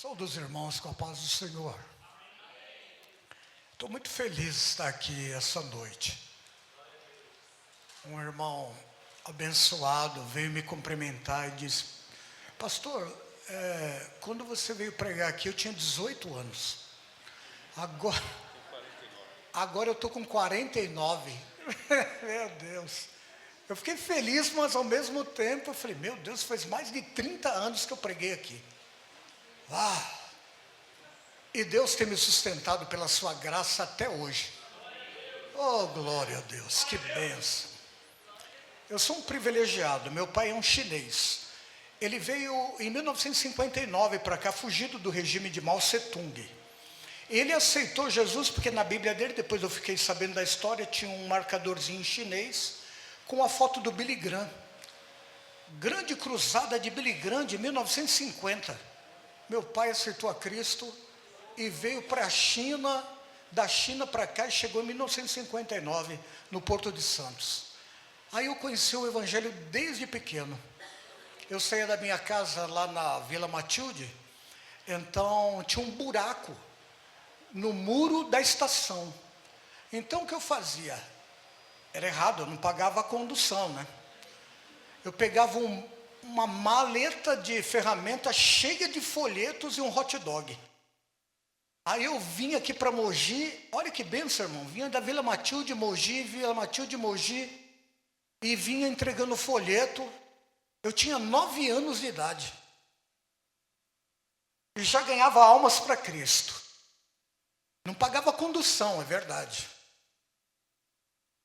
Saúde os irmãos com a paz do Senhor. Estou muito feliz de estar aqui essa noite. Um irmão abençoado veio me cumprimentar e disse: pastor, quando você veio pregar aqui eu tinha 18 anos. Agora eu estou com 49. Meu Deus. Eu fiquei feliz, mas ao mesmo tempo eu falei: meu Deus, faz mais de 30 anos que eu preguei aqui. E Deus tem me sustentado pela sua graça até hoje. Oh, glória a Deus, que bênção. Eu sou um privilegiado, meu pai é um chinês. Ele veio em 1959 para cá, fugido do regime de Mao Tse-tung. Ele aceitou Jesus porque na Bíblia dele, depois eu fiquei sabendo da história, tinha um marcadorzinho chinês com a foto do Billy Graham. Grande cruzada de Billy Graham de 1950. Meu pai aceitou a Cristo e veio para a China, da China para cá, e chegou em 1959, no Porto de Santos. Aí eu conheci o Evangelho desde pequeno. Eu saía da minha casa lá na Vila Matilde, então tinha um buraco no muro da estação. Então o que eu fazia? Era errado, eu não pagava a condução, né? Eu pegava uma maleta de ferramenta cheia de folhetos e um hot dog. Aí eu vim aqui para Mogi, olha que bênção, irmão, vinha da Vila Matilde, Mogi, e vinha entregando folheto. Eu tinha 9 anos de idade. E já ganhava almas para Cristo. Não pagava condução, é verdade.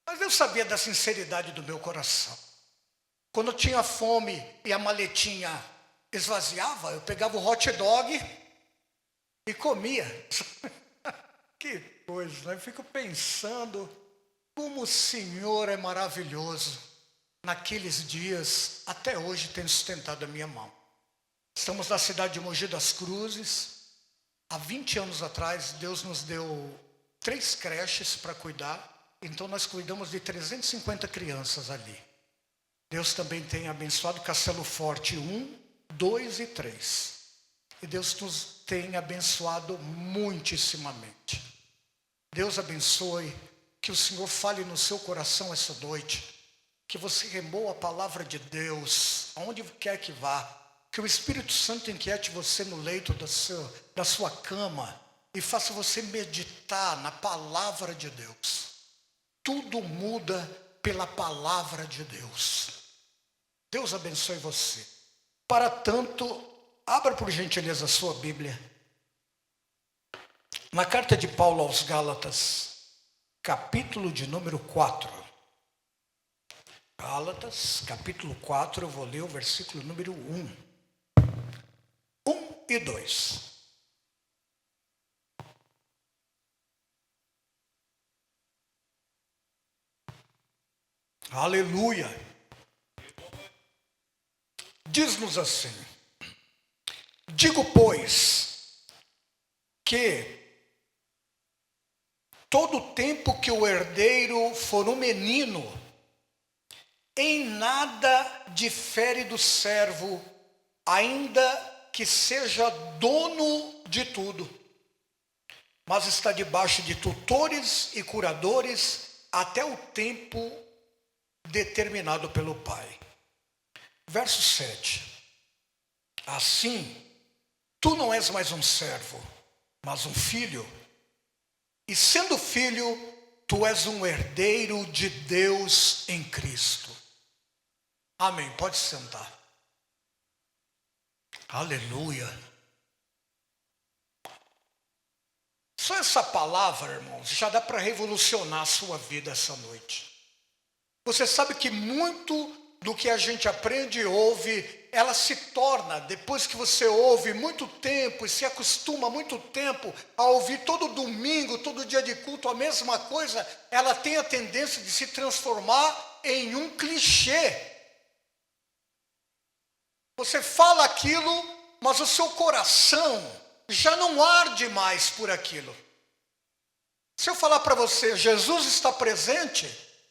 Mas eu sabia da sinceridade do meu coração. Quando eu tinha fome e a maletinha esvaziava, eu pegava o hot dog e comia. Que coisa, né? Eu fico pensando como o Senhor é maravilhoso. Naqueles dias, até hoje, tem sustentado a minha mão. Estamos na cidade de Mogi das Cruzes. Há 20 anos atrás, Deus nos deu 3 creches para cuidar. Então, nós cuidamos de 350 crianças ali. Deus também tem abençoado Castelo Forte 1, 2 e 3. E Deus nos tem abençoado muitíssimamente. Deus abençoe, que o Senhor fale no seu coração essa noite, que você remoa a palavra de Deus, aonde quer que vá, que o Espírito Santo inquiete você no leito da sua cama e faça você meditar na palavra de Deus. Tudo muda pela palavra de Deus. Deus abençoe você. Para tanto, abra por gentileza a sua Bíblia. Na carta de Paulo aos Gálatas, capítulo de número 4. Gálatas, capítulo 4, eu vou ler o versículo número 1. 1 e 2. Aleluia. Diz-nos assim: digo, pois, que todo tempo que o herdeiro for um menino, em nada difere do servo, ainda que seja dono de tudo, mas está debaixo de tutores e curadores até o tempo determinado pelo Pai. Verso 7. Assim, tu não és mais um servo, mas um filho. E sendo filho, tu és um herdeiro de Deus em Cristo. Amém. Pode sentar. Aleluia. Só essa palavra, irmãos, já dá para revolucionar a sua vida essa noite. Você sabe que muito do que a gente aprende e ouve, ela se torna, depois que você ouve muito tempo e se acostuma muito tempo a ouvir todo domingo, todo dia de culto a mesma coisa, ela tem a tendência de se transformar em um clichê. Você fala aquilo, mas o seu coração já não arde mais por aquilo. Se eu falar para você, Jesus está presente,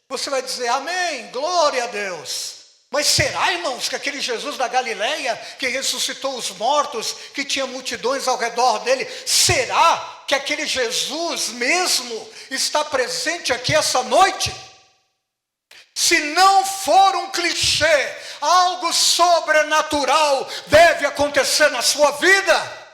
você vai dizer, amém, glória a Deus. Mas será, irmãos, que aquele Jesus da Galileia, que ressuscitou os mortos, que tinha multidões ao redor dele, será que aquele Jesus mesmo está presente aqui essa noite? Se não for um clichê, algo sobrenatural deve acontecer na sua vida.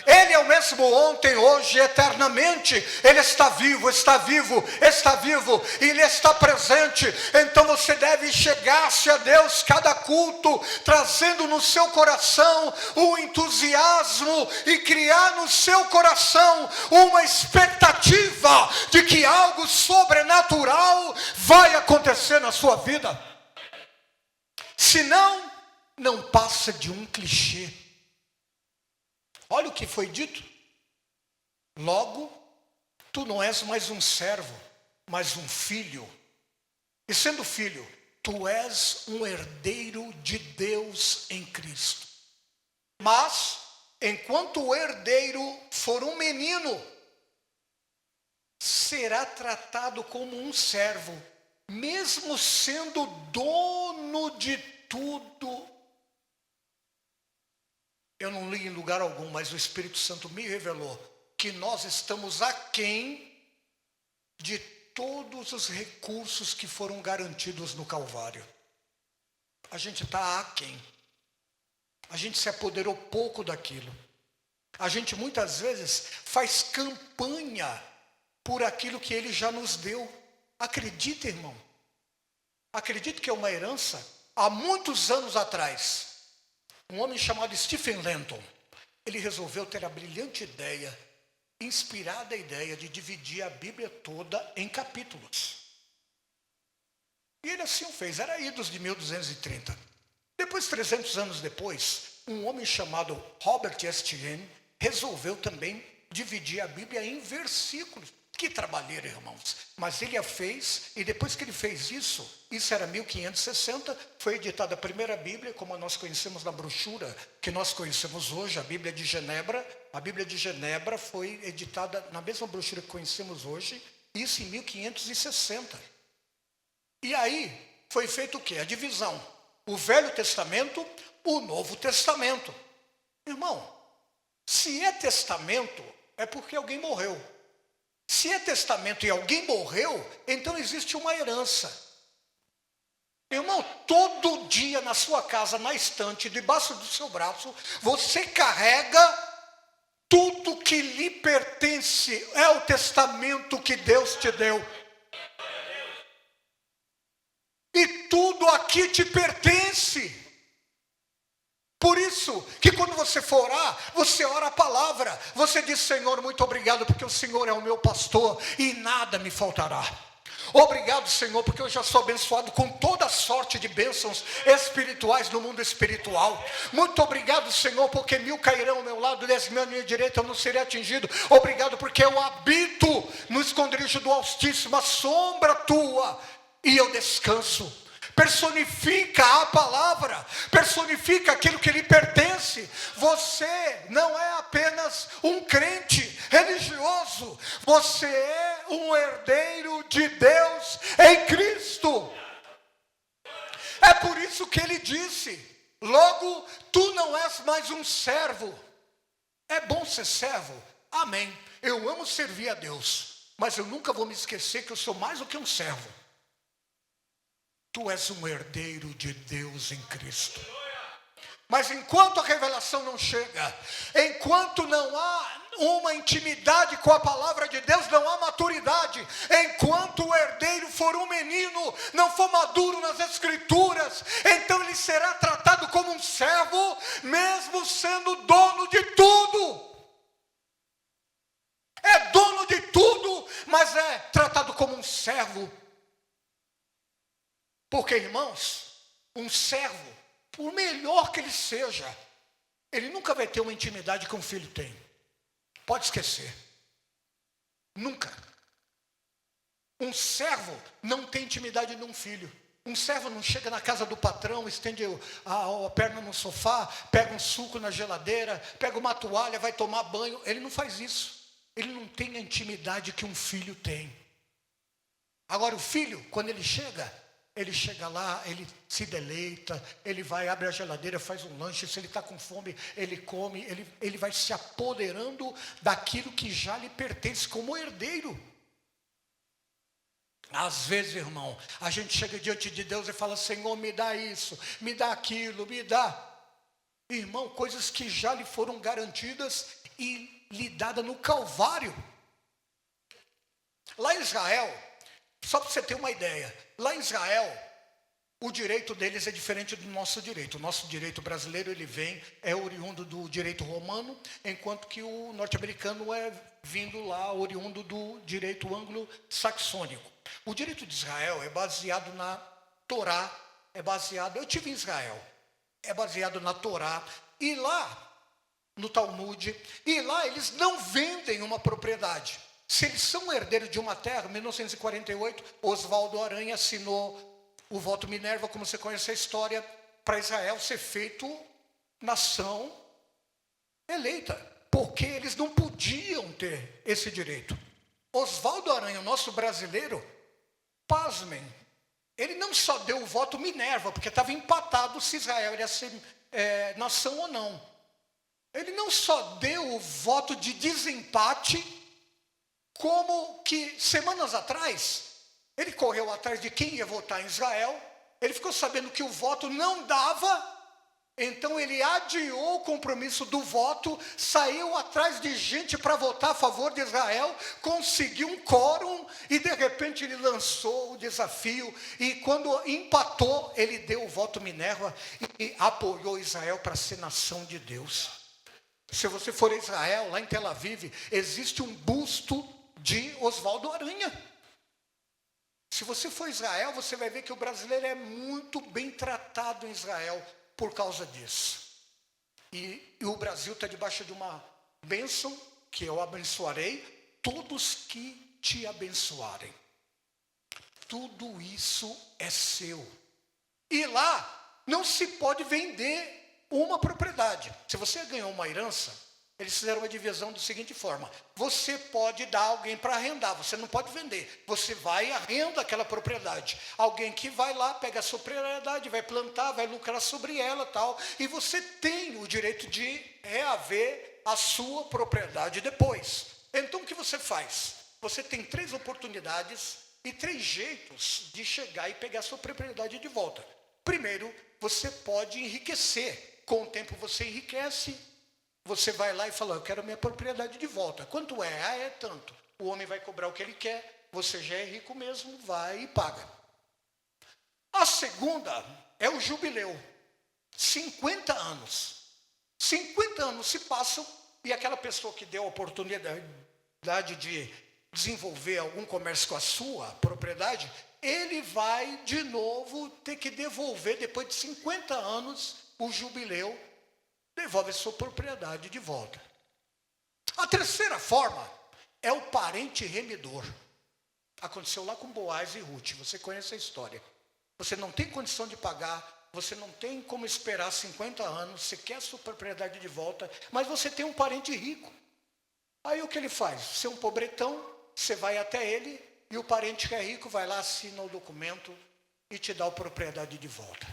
Ele é o mesmo ontem, hoje, eternamente. Ele está vivo, está vivo, está vivo. E Ele está presente. Então você deve chegar-se a Deus cada culto, trazendo no seu coração o entusiasmo e criar no seu coração uma expectativa de que algo sobrenatural vai acontecer na sua vida. Senão, não passa de um clichê. Olha o que foi dito. Logo, tu não és mais um servo, mas um filho. E sendo filho, tu és um herdeiro de Deus em Cristo. Mas, enquanto o herdeiro for um menino, será tratado como um servo, mesmo sendo dono de tudo. Eu não li em lugar algum, mas o Espírito Santo me revelou que nós estamos aquém de todos os recursos que foram garantidos no Calvário. A gente está aquém. A gente se apoderou pouco daquilo. A gente muitas vezes faz campanha por aquilo que Ele já nos deu. Acredita, irmão? Acredite que é uma herança. Há muitos anos atrás, um homem chamado Stephen Lenton, ele resolveu ter a brilhante ideia, inspirada a ideia de dividir a Bíblia toda em capítulos. E ele assim o fez, era idos de 1230. Depois, 300 anos depois, um homem chamado Robert Estienne resolveu também dividir a Bíblia em versículos. Que trabalheira, irmãos. Mas ele a fez, e depois que ele fez isso era 1560, foi editada a primeira Bíblia, como nós conhecemos na brochura, que nós conhecemos hoje, a Bíblia de Genebra. A Bíblia de Genebra foi editada na mesma brochura que conhecemos hoje, isso em 1560. E aí, foi feito o quê? A divisão. O Velho Testamento, o Novo Testamento. Irmão, se é testamento, é porque alguém morreu. Se é testamento e alguém morreu, então existe uma herança. Irmão, todo dia na sua casa, na estante, debaixo do seu braço, você carrega tudo que lhe pertence. É o testamento que Deus te deu. E tudo aqui te pertence. Por isso, que quando você for orar, você ora a palavra. Você diz, Senhor, muito obrigado, porque o Senhor é o meu pastor e nada me faltará. Obrigado, Senhor, porque eu já sou abençoado com toda sorte de bênçãos espirituais no mundo espiritual. Muito obrigado, Senhor, porque 1000 cairão ao meu lado, 10.000 à minha direita, eu não serei atingido. Obrigado, porque eu habito no esconderijo do Altíssimo, a sombra tua, e eu descanso. Personifica a palavra, personifica aquilo que lhe pertence. Você não é apenas um crente religioso, você é um herdeiro de Deus em Cristo. É por isso que ele disse, logo tu não és mais um servo. É bom ser servo, amém. Eu amo servir a Deus, mas eu nunca vou me esquecer que eu sou mais do que um servo. Tu és um herdeiro de Deus em Cristo. Mas enquanto a revelação não chega, enquanto não há uma intimidade com a palavra de Deus, não há maturidade. Enquanto o herdeiro for um menino, não for maduro nas escrituras, então ele será tratado como um servo, mesmo sendo dono de tudo. É dono de tudo, mas é tratado como um servo. Porque, irmãos, um servo, por melhor que ele seja, ele nunca vai ter uma intimidade que um filho tem. Pode esquecer. Nunca. Um servo não tem intimidade de um filho. Um servo não chega na casa do patrão, estende a perna no sofá, pega um suco na geladeira, pega uma toalha, vai tomar banho. Ele não faz isso. Ele não tem a intimidade que um filho tem. Agora, o filho, quando ele chega, Ele chega lá, ele se deleita, ele vai, abre a geladeira, faz um lanche, se ele está com fome, ele come, ele vai se apoderando daquilo que já lhe pertence como herdeiro. Às vezes, irmão, a gente chega diante de Deus e fala: Senhor, me dá isso, me dá aquilo, me dá. Irmão, coisas que já lhe foram garantidas e lhe dadas no Calvário. Lá em Israel, só para você ter uma ideia, lá em Israel, o direito deles é diferente do nosso direito. O nosso direito brasileiro, ele é oriundo do direito romano, enquanto que o norte-americano é vindo lá, oriundo do direito anglo-saxônico. O direito de Israel é baseado na Torá, eu tive em Israel, é baseado na Torá, e lá, no Talmud, e lá eles não vendem uma propriedade. Se eles são herdeiros de uma terra, em 1948, Oswaldo Aranha assinou o voto Minerva, como você conhece a história, para Israel ser feito nação eleita, porque eles não podiam ter esse direito. Oswaldo Aranha, o nosso brasileiro, pasmem, ele não só deu o voto Minerva, porque estava empatado se Israel ia ser nação ou não. Ele não só deu o voto de desempate, como que semanas atrás, ele correu atrás de quem ia votar em Israel, ele ficou sabendo que o voto não dava, então ele adiou o compromisso do voto, saiu atrás de gente para votar a favor de Israel, conseguiu um quórum e de repente ele lançou o desafio, e quando empatou, ele deu o voto Minerva e apoiou Israel para ser nação de Deus. Se você for a Israel, lá em Tel Aviv, existe um busto de Oswaldo Aranha. Se você for a Israel, você vai ver que o brasileiro é muito bem tratado em Israel por causa disso. E o Brasil está debaixo de uma bênção, que eu abençoarei todos que te abençoarem. Tudo isso é seu. E lá não se pode vender uma propriedade. Se você ganhou uma herança, eles fizeram uma divisão da seguinte forma: você pode dar alguém para arrendar, você não pode vender. Você vai e arrenda aquela propriedade. Alguém que vai lá, pega a sua propriedade, vai plantar, vai lucrar sobre ela, tal. E você tem o direito de reaver a sua propriedade depois. Então o que você faz? Você tem 3 oportunidades e 3 jeitos de chegar e pegar a sua propriedade de volta. Primeiro, você pode enriquecer. Com o tempo você enriquece. Você vai lá e fala: eu quero minha propriedade de volta. Quanto é? Ah, é tanto. O homem vai cobrar o que ele quer, você já é rico mesmo, vai e paga. A segunda é o jubileu. 50 anos. 50 anos se passam e aquela pessoa que deu a oportunidade de desenvolver algum comércio com a sua propriedade, ele vai de novo ter que devolver, depois de 50 anos, o jubileu, devolve a sua propriedade de volta. A terceira forma é o parente remidor. Aconteceu lá com Boaz e Ruth, você conhece a história. Você não tem condição de pagar, você não tem como esperar 50 anos, você quer a sua propriedade de volta, mas você tem um parente rico. Aí o que ele faz? Você é um pobretão, você vai até ele, e o parente que é rico vai lá, assina o documento e te dá a propriedade de volta.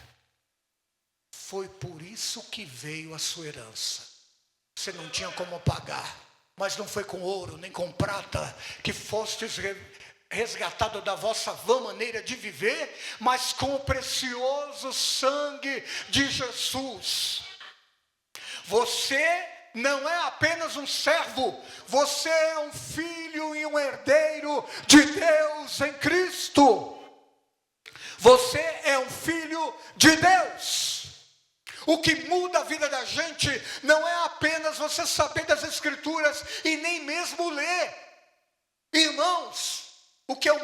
Foi por isso que veio a sua herança. Você não tinha como pagar, mas não foi com ouro nem com prata que fostes resgatado da vossa vã maneira de viver, mas com o precioso sangue de Jesus. Você não é apenas um servo, você é um filho e um herdeiro de Deus em Cristo. Você é um filho de Deus. O que muda a vida da gente não é apenas você saber das Escrituras e nem mesmo ler. Irmãos, o que eu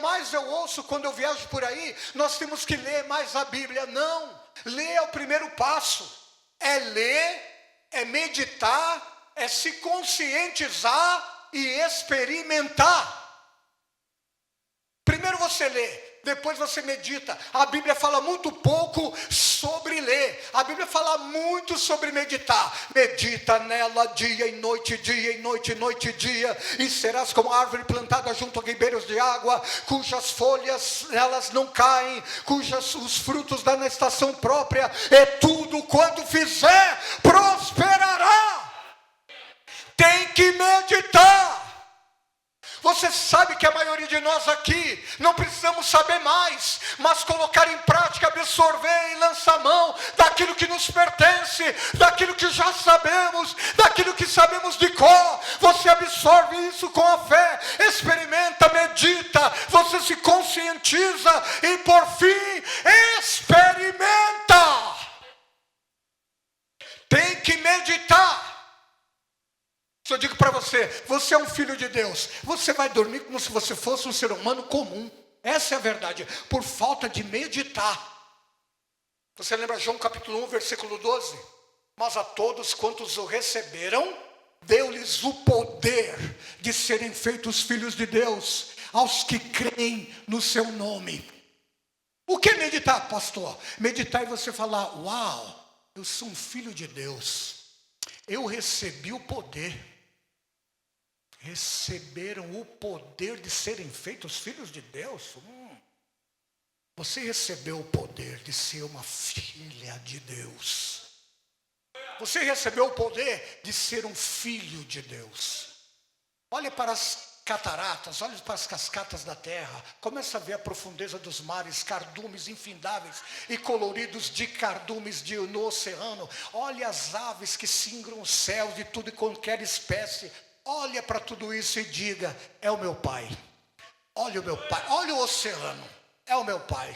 ouço quando eu viajo por aí, nós temos que ler mais a Bíblia. Não, ler é o primeiro passo. É ler, é meditar, é se conscientizar e experimentar. Primeiro você lê. depois você medita. A Bíblia fala muito pouco sobre ler. A Bíblia fala muito sobre meditar. Medita nela dia e noite, noite e dia. E serás como a árvore plantada junto a ribeiros de água, cujas folhas elas não caem, os frutos dão na estação própria. E tudo quanto fizer prosperará. Tem que meditar. Você sabe que a maioria de nós aqui não precisamos saber mais, mas colocar em prática, absorver e lançar mão daquilo que nos pertence, daquilo que já sabemos, daquilo que sabemos de cor. Você absorve isso com a fé, experimenta, medita, você se conscientiza e por fim experimenta. Tem que meditar. Eu digo para você, você é um filho de Deus, você vai dormir como se você fosse um ser humano comum. Essa é a verdade, por falta de meditar. Você lembra João capítulo 1, versículo 12? Mas a todos quantos o receberam, deu-lhes o poder de serem feitos filhos de Deus, aos que creem no seu nome. O que é meditar, pastor? Meditar é você falar, uau, eu sou um filho de Deus, eu recebi o poder. Receberam o poder de serem feitos filhos de Deus. Você recebeu o poder de ser uma filha de Deus. Você recebeu o poder de ser um filho de Deus. Olhe para as cataratas, olhe para as cascatas da terra. Começa a ver a profundeza dos mares, cardumes infindáveis e coloridos de cardumes no oceano. Olhe as aves que singram o céu de tudo e qualquer espécie. Olha para tudo isso e diga, é o meu pai. Olha o meu pai, olha o oceano, é o meu pai.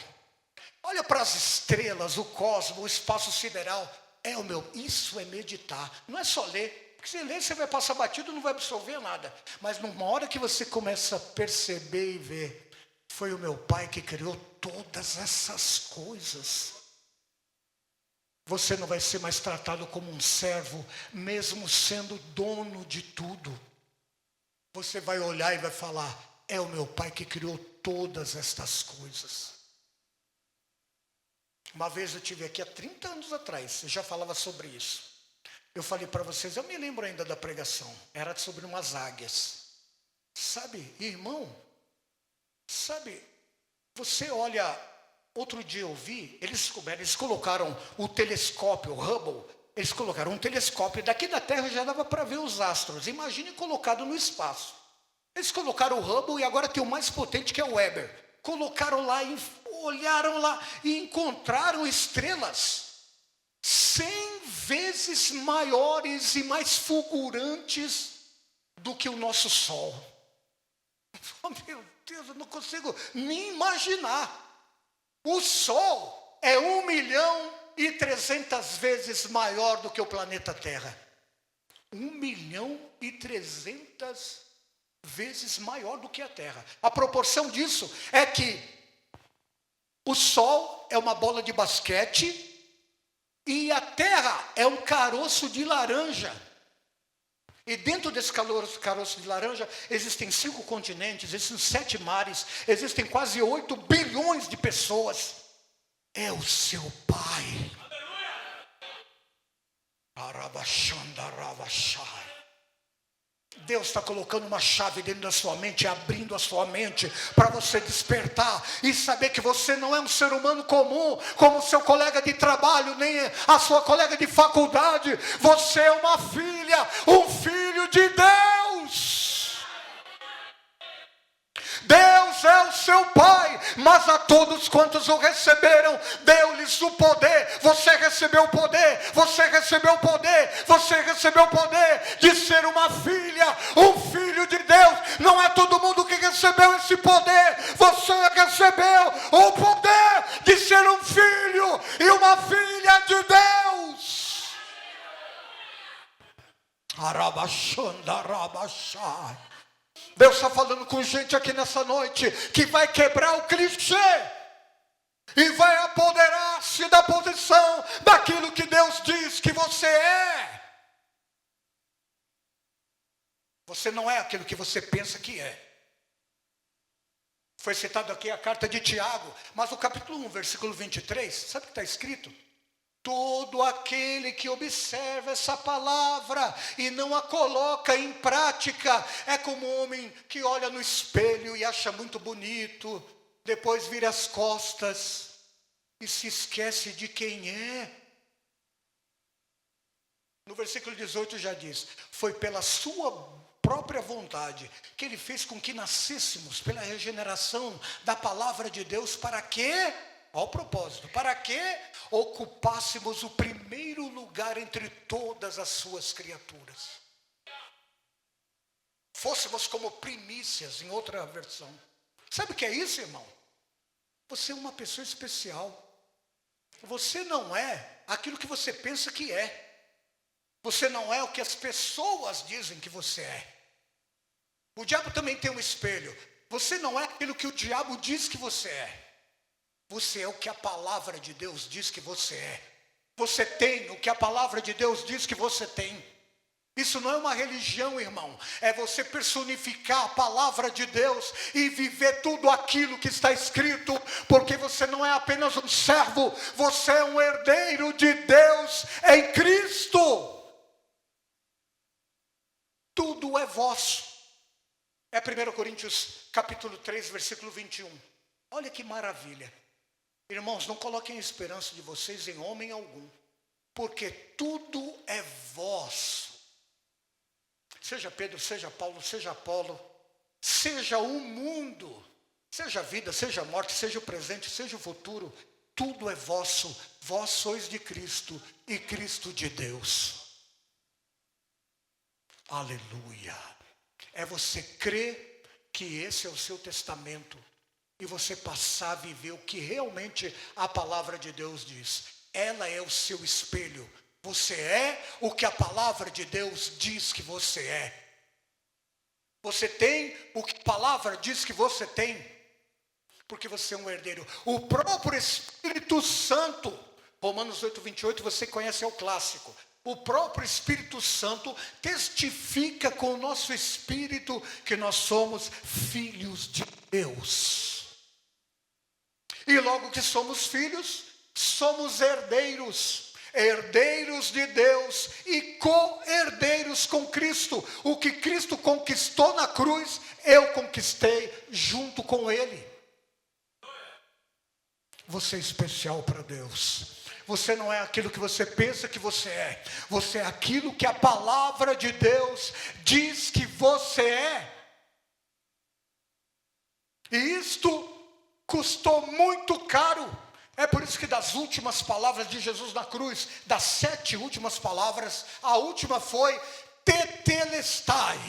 Olha para as estrelas, o cosmos, o espaço sideral, é o meu. Isso é meditar, não é só ler. Porque se ler você vai passar batido, não vai absorver nada. Mas numa hora que você começa a perceber e ver, foi o meu pai que criou todas essas coisas. Você não vai ser mais tratado como um servo, mesmo sendo dono de tudo. Você vai olhar e vai falar, é o meu pai que criou todas estas coisas. Uma vez eu estive aqui há 30 anos atrás, eu já falava sobre isso. Eu falei para vocês, eu me lembro ainda da pregação, era sobre umas águias. Sabe, irmão, você olha... Outro dia eu vi, eles colocaram o telescópio, o Hubble, eles colocaram um telescópio, daqui da Terra já dava para ver os astros, imagine colocado no espaço. Eles colocaram o Hubble e agora tem o mais potente que é o Weber. Colocaram lá, olharam lá e encontraram estrelas 100 vezes maiores e mais fulgurantes do que o nosso Sol. Oh, meu Deus, eu não consigo nem imaginar. O Sol é 1.300.000 vezes maior do que o planeta Terra. 1.300.000 vezes maior do que a Terra. A proporção disso é que o Sol é uma bola de basquete e a Terra é um caroço de laranja. E dentro desse caroço de laranja, existem 5 continentes, existem 7 mares, existem quase 8 bilhões de pessoas. É o seu Pai. Deus está colocando uma chave dentro da sua mente, abrindo a sua mente para você despertar e saber que você não é um ser humano comum, como o seu colega de trabalho, nem a sua colega de faculdade. Você é uma filha, um filho de Deus. Deus é o seu Pai, mas a todos quantos o receberam, deu-lhes o poder. Você recebeu o poder, você recebeu o poder, você recebeu o poder de ser uma filha, um filho de Deus. Não é todo mundo que recebeu esse poder. Você recebeu o poder de ser um filho e uma filha de Deus. Deus está falando com gente aqui nessa noite que vai quebrar o clichê e vai apoderar-se da posição daquilo que Deus diz que você é. Você não é aquilo que você pensa que é. Foi citado aqui a carta de Tiago, mas o capítulo 1, versículo 23, sabe o que está escrito? Todo aquele que observa essa palavra e não a coloca em prática, é como um homem que olha no espelho e acha muito bonito, depois vira as costas e se esquece de quem é. No versículo 18 já diz, foi pela sua própria vontade que ele fez com que nascêssemos pela regeneração da palavra de Deus, para que, ao propósito, para que ocupássemos o primeiro lugar entre todas as suas criaturas. Fôssemos como primícias, em outra versão. Sabe o que é isso, irmão? Você é uma pessoa especial. Você não é aquilo que você pensa que é. Você não é o que as pessoas dizem que você é. O diabo também tem um espelho. Você não é aquilo que o diabo diz que você é. Você é o que a palavra de Deus diz que você é. Você tem o que a palavra de Deus diz que você tem. Isso não é uma religião, irmão. É você personificar a palavra de Deus e viver tudo aquilo que está escrito, porque você não é apenas um servo, você é um herdeiro de Deus em Cristo. Tudo é vosso. É 1 Coríntios capítulo 3, versículo 21. Olha que maravilha. Irmãos, não coloquem a esperança de vocês em homem algum, porque tudo é vosso. Seja Pedro, seja Paulo, seja Apolo, seja o mundo, seja a vida, seja a morte, seja o presente, seja o futuro, tudo é vosso. Vós sois de Cristo e Cristo de Deus. Aleluia. É você crer que esse é o seu testamento e você passar a viver o que realmente a palavra de Deus diz. Ela é o seu espelho. Você é o que a palavra de Deus diz que você é. Você tem o que a palavra diz que você tem, porque você é um herdeiro. O próprio Espírito Santo, Romanos 8, 28, você conhece, é o clássico. O próprio Espírito Santo testifica com o nosso espírito que nós somos filhos de Deus. E logo que somos filhos, somos herdeiros. Herdeiros de Deus e co-herdeiros com Cristo. O que Cristo conquistou na cruz, eu conquistei junto com Ele. Você é especial para Deus. Você não é aquilo que você pensa que você é. Você é aquilo que a palavra de Deus diz que você é. E isto custou muito caro. É por isso que das últimas palavras de Jesus na cruz, das 7 últimas palavras, a última foi tetelestai.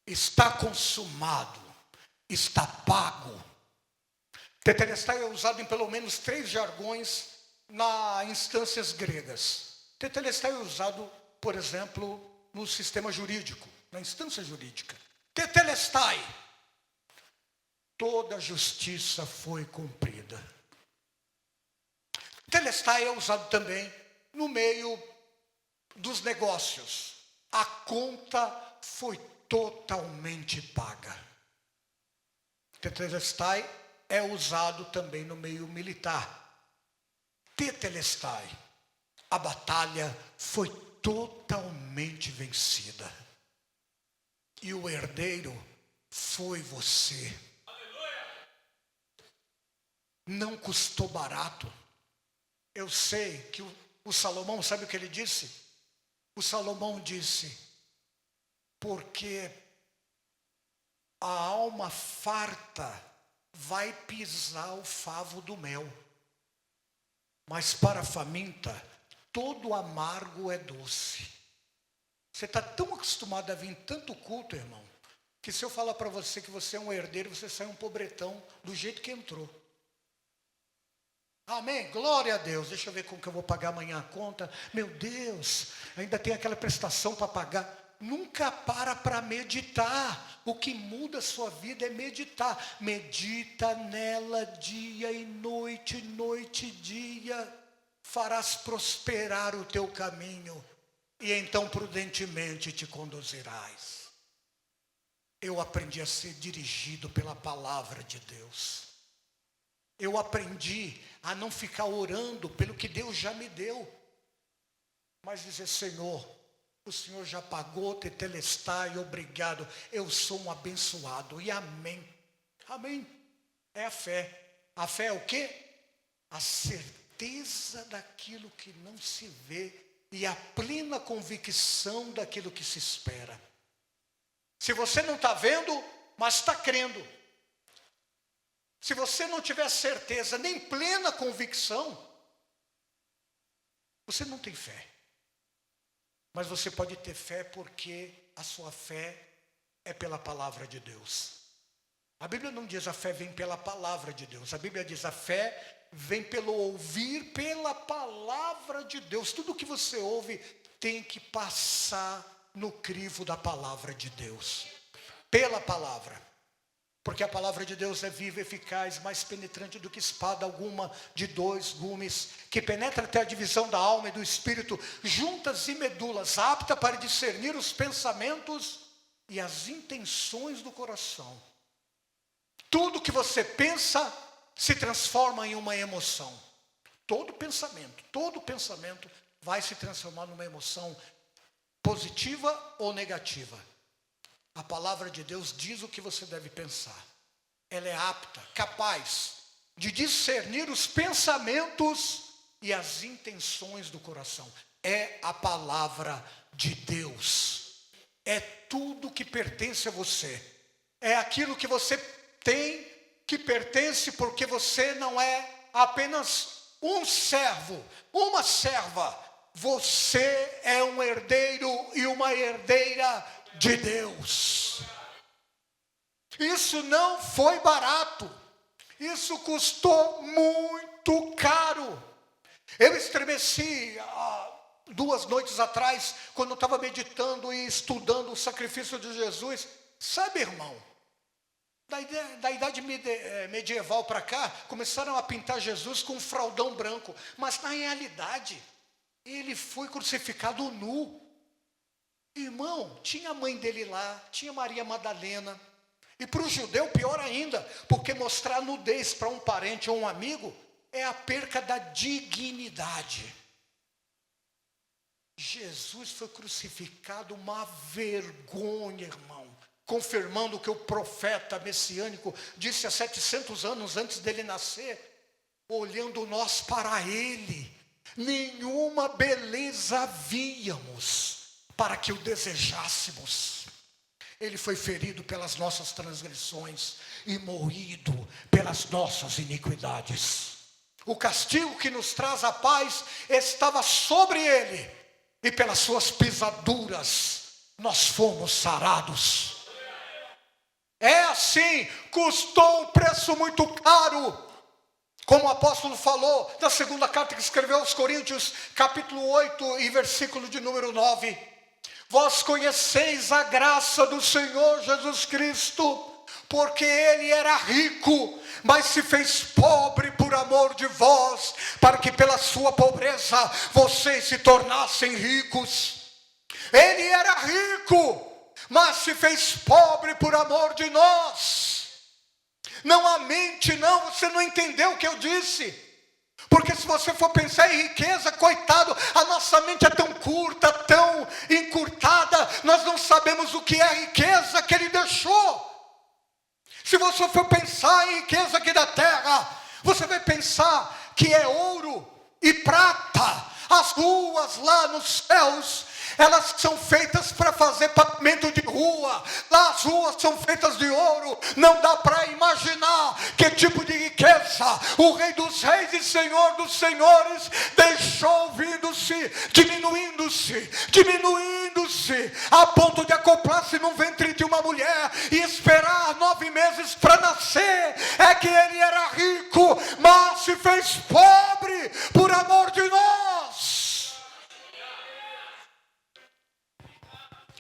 Está consumado, está pago. Tetelestai é usado em pelo menos 3 jargões nas instâncias gregas. Tetelestai é usado, por exemplo, no sistema jurídico, na instância jurídica. Tetelestai. Toda a justiça foi cumprida. Tetelestai é usado também no meio dos negócios. A conta foi totalmente paga. Tetelestai é usado também no meio militar. Tetelestai, a batalha foi totalmente vencida. E o herdeiro foi você. Não custou barato. Eu sei que o Salomão, sabe o que ele disse? O Salomão disse, porque a alma farta vai pisar o favo do mel, mas para a faminta, todo amargo é doce. Você está tão acostumado a vir em tanto culto, irmão, que se eu falar para você que você é um herdeiro, você sai um pobretão do jeito que entrou. Amém? Glória a Deus. Deixa eu ver como que eu vou pagar amanhã a conta. Meu Deus, ainda tem aquela prestação para pagar. Nunca para meditar. O que muda a sua vida é meditar. Medita nela dia e noite, noite e dia. Farás prosperar o teu caminho. E então prudentemente te conduzirás. eu aprendi a ser dirigido pela palavra de Deus. Eu aprendi a não ficar orando pelo que Deus já me deu, mas dizer: Senhor, o Senhor já pagou, tetelestai, obrigado, eu sou um abençoado, e amém. Amém. É a fé. A fé é o quê? A certeza daquilo que não se vê e a plena convicção daquilo que se espera. Se você não está vendo, mas está crendo. Se você não tiver certeza, nem plena convicção, você não tem fé. Mas você pode ter fé porque a sua fé é pela palavra de Deus. A Bíblia não diz a fé vem pela palavra de Deus. A Bíblia diz a fé vem pelo ouvir pela palavra de Deus. Tudo que você ouve tem que passar no crivo da palavra de Deus. Pela palavra. Porque a palavra de Deus é viva, eficaz, mais penetrante do que espada alguma de 2 gumes, que penetra até a divisão da alma e do espírito, juntas e medulas, apta para discernir os pensamentos e as intenções do coração. Tudo que você pensa se transforma em uma emoção. Todo pensamento vai se transformar numa emoção positiva ou negativa. A palavra de Deus diz o que você deve pensar. Ela é apta, capaz de discernir os pensamentos e as intenções do coração. É a palavra de Deus. É tudo que pertence a você. É aquilo que você tem que pertence, porque você não é apenas um servo, uma serva. Você é um herdeiro e uma herdeira de Deus. Isso não foi barato. Isso custou muito caro. Eu estremeci 2 noites atrás, quando eu estava meditando e estudando o sacrifício de Jesus. Sabe, irmão, da idade medieval para cá, começaram a pintar Jesus com um fraldão branco. Mas na realidade, ele foi crucificado nu. Irmão, tinha a mãe dele lá, tinha Maria Madalena. E para o judeu, pior ainda, porque mostrar nudez para um parente ou um amigo é a perca da dignidade. Jesus foi crucificado, uma vergonha, irmão, confirmando o que o profeta messiânico disse há 700 anos antes dele nascer. Olhando nós para ele, nenhuma beleza víamos para que o desejássemos. Ele foi ferido pelas nossas transgressões e moído pelas nossas iniquidades. O castigo que nos traz a paz estava sobre ele, e pelas suas pisaduras nós fomos sarados. É assim, custou um preço muito caro. Como o apóstolo falou na segunda carta que escreveu aos Coríntios, capítulo 8 e versículo de número 9. Vós conheceis a graça do Senhor Jesus Cristo, porque ele era rico, mas se fez pobre por amor de vós, para que pela sua pobreza vocês se tornassem ricos. Ele era rico, mas se fez pobre por amor de nós. Não a mente, não, você não entendeu o que eu disse. Porque se você for pensar em riqueza, coitado, a nossa mente é tão curta, tão encurtada, nós não sabemos o que é a riqueza que ele deixou. Se você for pensar em riqueza aqui da terra, você vai pensar que é ouro e prata. As ruas lá nos céus, elas são feitas para fazer pavimento de rua. Lá as ruas são feitas de ouro. Não dá para imaginar que tipo de riqueza o Rei dos Reis e Senhor dos Senhores deixou vindo-se, diminuindo-se, a ponto de acoplar-se no ventre de uma mulher e esperar 9 meses para nascer. É que ele era rico, mas se fez pobre por amor de nós.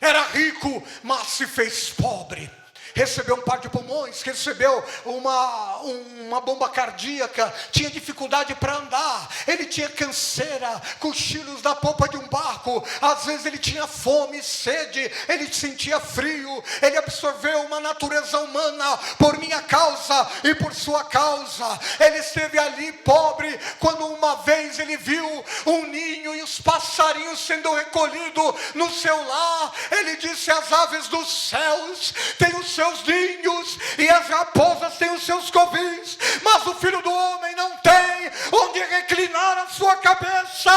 Era rico, mas se fez pobre. recebeu um par de pulmões, recebeu uma bomba cardíaca, tinha dificuldade para andar, ele tinha canseira, cochilos da polpa de um barco, às vezes ele tinha fome, sede, ele sentia frio, ele absorveu uma natureza humana por minha causa e por sua causa. Ele esteve ali pobre, quando uma vez ele viu um ninho e os passarinhos sendo recolhidos no seu lar, ele disse: as aves dos céus têm os seus ninhos e as raposas têm os seus covis, mas o Filho do Homem não tem onde reclinar a sua cabeça.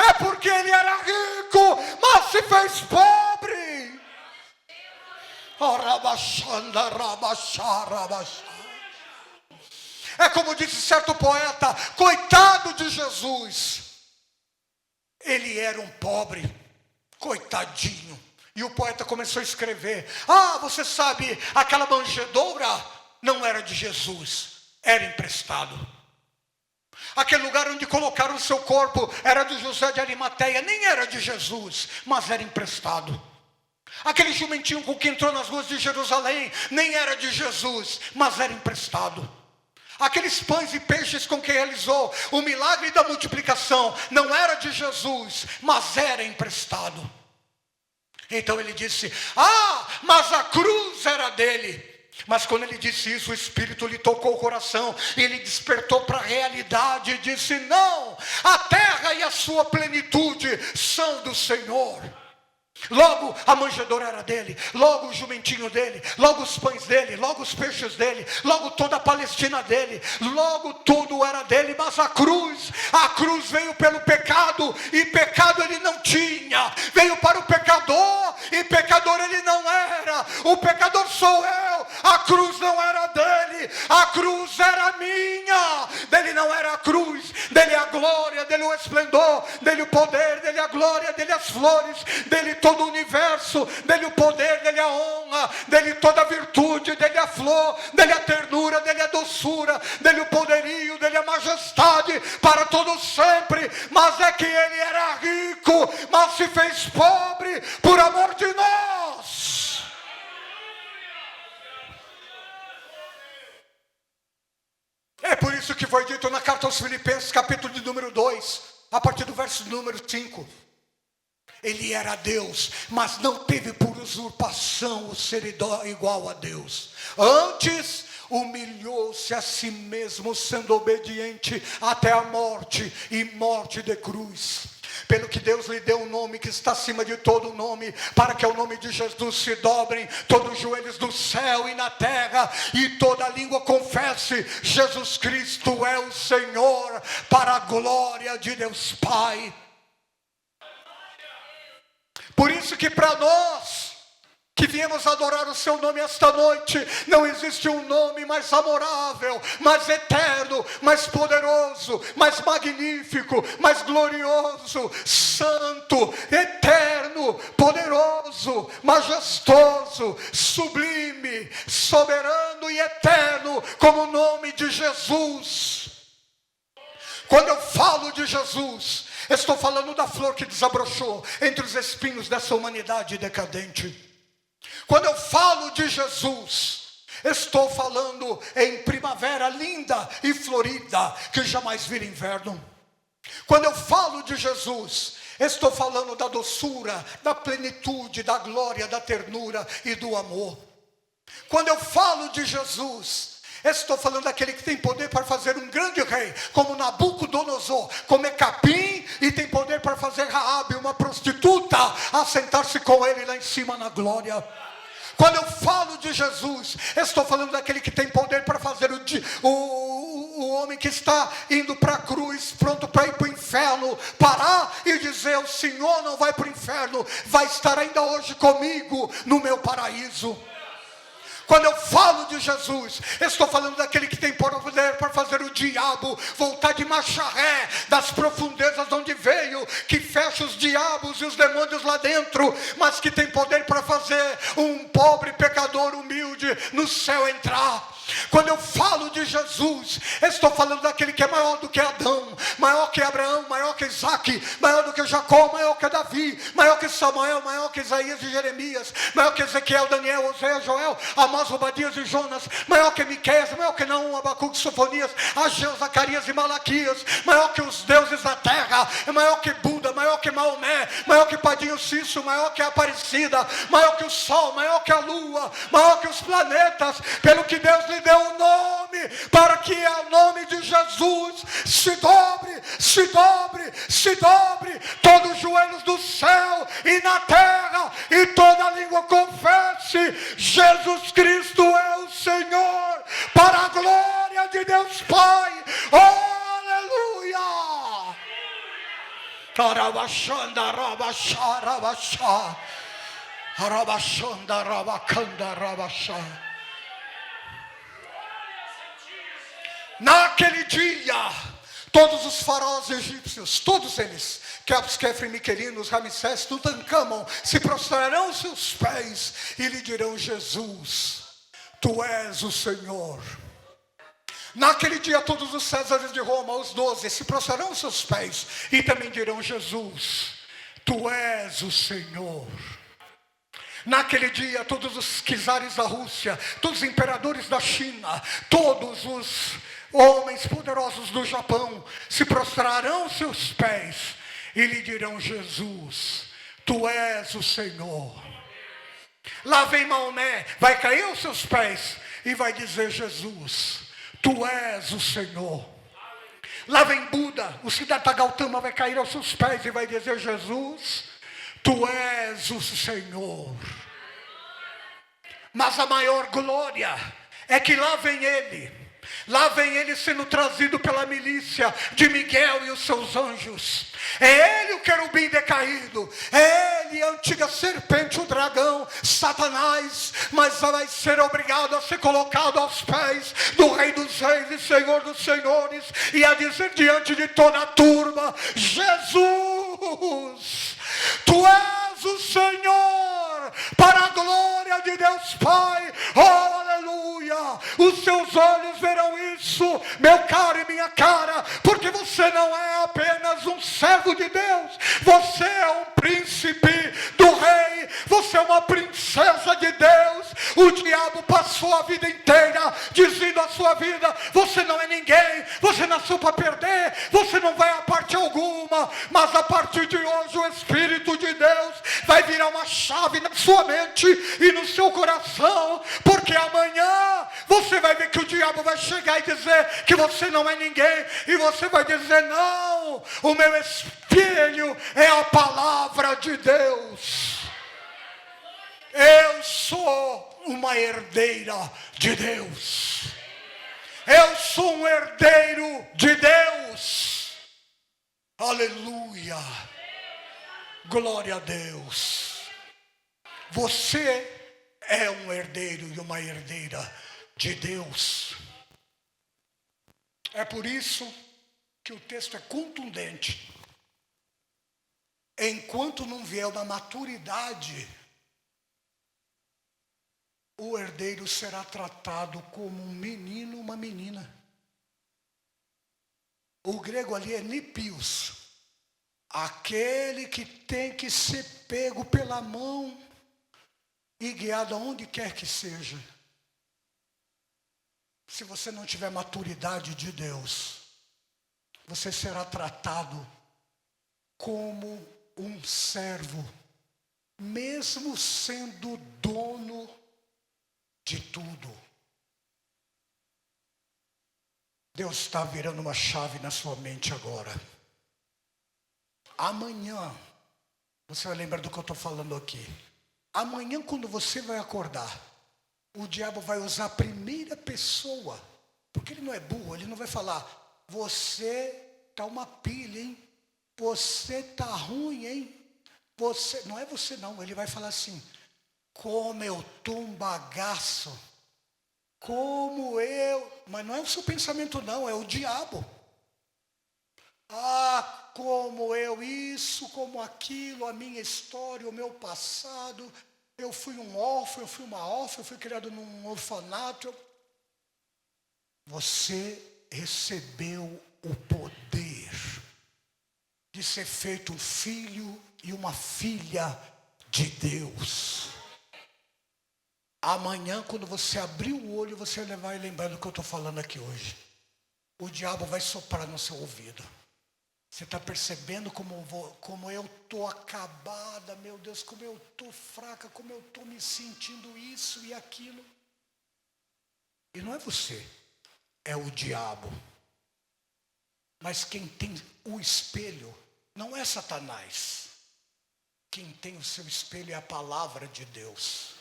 É porque ele era rico, mas se fez pobre. É como disse certo poeta: coitado de Jesus, ele era um pobre, coitadinho. E o poeta começou a escrever: você sabe, aquela manjedoura não era de Jesus, era emprestado. Aquele lugar onde colocaram o seu corpo era de José de Arimateia, nem era de Jesus, mas era emprestado. Aquele jumentinho com que entrou nas ruas de Jerusalém nem era de Jesus, mas era emprestado. Aqueles pães e peixes com que realizou o milagre da multiplicação não era de Jesus, mas era emprestado. Então ele disse: mas a cruz era dele. Mas quando ele disse isso, o Espírito lhe tocou o coração, e ele despertou para a realidade e disse: não, a terra e a sua plenitude são do Senhor. Logo a manjedoura era dele, logo o jumentinho dele, logo os pães dele, logo os peixes dele, logo toda a Palestina dele, logo tudo era dele. Mas a cruz veio pelo pecado, e pecado ele não tinha. Veio para o pecador, e pecador ele não era. O pecador sou eu. A cruz não era dele, a cruz era minha. Dele não era a cruz, dele a glória, dele o esplendor, dele o poder, dele a glória, dele as flores, dele todo o universo, dele o poder, dele a honra, dele toda a virtude, dele a flor, dele a ternura, dele a doçura, dele o poderio, dele a majestade para todo sempre. Mas é que ele era rico, mas se fez pobre por amor de nós. É por isso que foi dito na carta aos Filipenses, capítulo de número 2, a partir do verso número 5. Ele era Deus, mas não teve por usurpação o ser igual a Deus. Antes, humilhou-se a si mesmo, sendo obediente até a morte, e morte de cruz. Pelo que Deus lhe deu um nome que está acima de todo nome, para que ao nome de Jesus se dobrem todos os joelhos do céu e na terra, e toda língua confesse: Jesus Cristo é o Senhor, para a glória de Deus Pai. Por isso que para nós, que viemos adorar o seu nome esta noite, não existe um nome mais amorável, mais eterno, mais poderoso, mais magnífico, mais glorioso, santo, eterno, poderoso, majestoso, sublime, soberano e eterno, como o nome de Jesus. Quando eu falo de Jesus, estou falando da flor que desabrochou entre os espinhos dessa humanidade decadente. Quando eu falo de Jesus, estou falando em primavera linda e florida, que jamais vira inverno. Quando eu falo de Jesus, estou falando da doçura, da plenitude, da glória, da ternura e do amor. Quando eu falo de Jesus, estou falando daquele que tem poder para fazer um grande rei, como Nabucodonosor, comer capim, e tem poder para fazer Raabe, uma prostituta, assentar-se com ele lá em cima na glória. Quando eu falo de Jesus, estou falando daquele que tem poder para fazer o homem que está indo para a cruz, pronto para ir para o inferno, parar e dizer: o Senhor não vai para o inferno, vai estar ainda hoje comigo no meu paraíso. Quando eu falo de Jesus, estou falando daquele que tem poder para fazer o diabo voltar de marcha ré das profundezas de onde veio, que fecha os diabos e os demônios lá dentro, mas que tem poder para fazer um pobre pecador humilde no céu entrar. Quando eu falo de Jesus, estou falando daquele que é maior do que Adão, maior que Abraão, maior que Isaac, maior do que Jacó, maior que Davi, maior que Samuel, maior que Isaías e Jeremias, maior que Ezequiel, Daniel, Oséias, Joel, Amós, Obadias e Jonas, maior que Miqueias, maior que Naum, Abacuque, Sofonias, Ageu, Zacarias e Malaquias, maior que os deuses da terra, maior que Buda, maior que Maomé, maior que Padinho Cício, maior que a Aparecida, maior que o sol, maior que a lua, maior que os planetas, pelo que Deus lhe deu um nome, para que ao nome de Jesus se dobre, se dobre, se dobre, todos os joelhos do céu e na terra, e toda língua confesse, Jesus Cristo é o Senhor, para a glória de Deus Pai. Aleluia! Tarabashanda rabashá rabashá, rabashanda rabacanda rabashá. Naquele dia, todos os faraós egípcios, todos eles, Quéops, Quefre, Miquerinos, Ramsés, Tutancâmon, se prostrarão aos seus pés e lhe dirão: Jesus, tu és o Senhor. Naquele dia, todos os Césares de Roma, os 12, se prostrarão aos seus pés e também dirão: Jesus, tu és o Senhor. Naquele dia, todos os czares da Rússia, todos os imperadores da China, todos os homens poderosos do Japão se prostrarão aos seus pés e lhe dirão: Jesus, tu és o Senhor. Lá vem Maomé, vai cair aos seus pés e vai dizer: Jesus, tu és o Senhor. Lá vem Buda, o Siddhartha Gautama vai cair aos seus pés e vai dizer: Jesus, tu és o Senhor. Mas a maior glória é que lá vem ele sendo trazido pela milícia de Miguel e os seus anjos. É ele o querubim decaído, é ele a antiga serpente, o dragão, Satanás, mas vai ser obrigado a ser colocado aos pés do Rei dos Reis e Senhor dos Senhores, e a dizer diante de toda a turma: Jesus, tu és o Senhor, para a glória de Deus Pai. Oh, aleluia! Os seus olhos verão isso, meu caro e minha cara, porque você não é apenas um servo de Deus, você é um príncipe do rei, você é uma princesa de Deus. O diabo passou a vida inteira dizendo à sua vida: você não é ninguém, você nasceu para perder, você não vai a parte alguma. Mas a partir de hoje o Espírito de Deus vai virar uma chave na sua mente e no seu coração, porque amanhã você vai ver que o diabo vai chegar e dizer que você não é ninguém, e você vai dizer: não, o meu espelho é a palavra de Deus. Eu sou uma herdeira de Deus. Eu sou um herdeiro de Deus. Aleluia. Glória a Deus. Você é um herdeiro e uma herdeira de Deus. É por isso que o texto é contundente. Enquanto não vier uma maturidade, o herdeiro será tratado como um menino, uma menina. O grego ali é nipios, aquele que tem que ser pego pela mão e guiado aonde quer que seja. Se você não tiver maturidade de Deus, você será tratado como um servo, mesmo sendo dono de tudo. Deus está virando uma chave na sua mente agora. Amanhã, você vai lembrar do que eu estou falando aqui. Amanhã, quando você vai acordar, o diabo vai usar a primeira pessoa, porque ele não é burro, ele não vai falar: você tá uma pilha, hein? Você tá ruim, hein? Você, não é você não, ele vai falar assim: como eu tô um bagaço, mas não é o seu pensamento não, é o diabo. Ah, como eu isso, como aquilo, a minha história, o meu passado, eu fui um órfão, eu fui uma órfã, eu fui criado num orfanato. Você recebeu o poder de ser feito um filho e uma filha de Deus. Amanhã, quando você abrir o olho, você vai lembrar do que eu estou falando aqui hoje. O diabo vai soprar no seu ouvido. Você está percebendo como eu estou acabada, meu Deus, como eu estou fraca, como eu estou me sentindo isso e aquilo. E não é você, é o diabo. Mas quem tem o espelho não é Satanás. Quem tem o seu espelho é a palavra de Deus.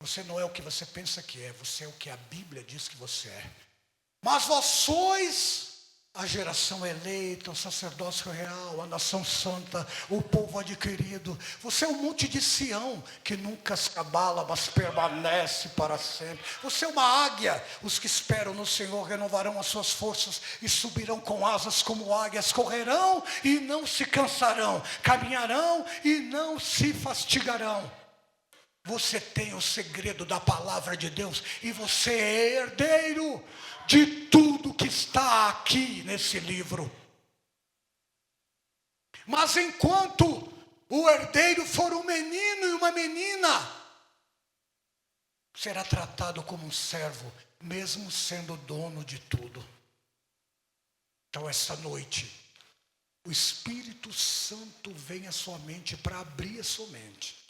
Você não é o que você pensa que é, você é o que a Bíblia diz que você é. Mas vós sois a geração eleita, o sacerdócio real, a nação santa, o povo adquirido. Você é o monte de Sião, que nunca se abala, mas permanece para sempre. Você é uma águia. Os que esperam no Senhor renovarão as suas forças e subirão com asas como águias. Correrão e não se cansarão, caminharão e não se fatigarão. Você tem o segredo da palavra de Deus e você é herdeiro de tudo que está aqui nesse livro. Mas enquanto o herdeiro for um menino e uma menina, será tratado como um servo, mesmo sendo dono de tudo. Então essa noite, o Espírito Santo vem à sua mente para abrir a sua mente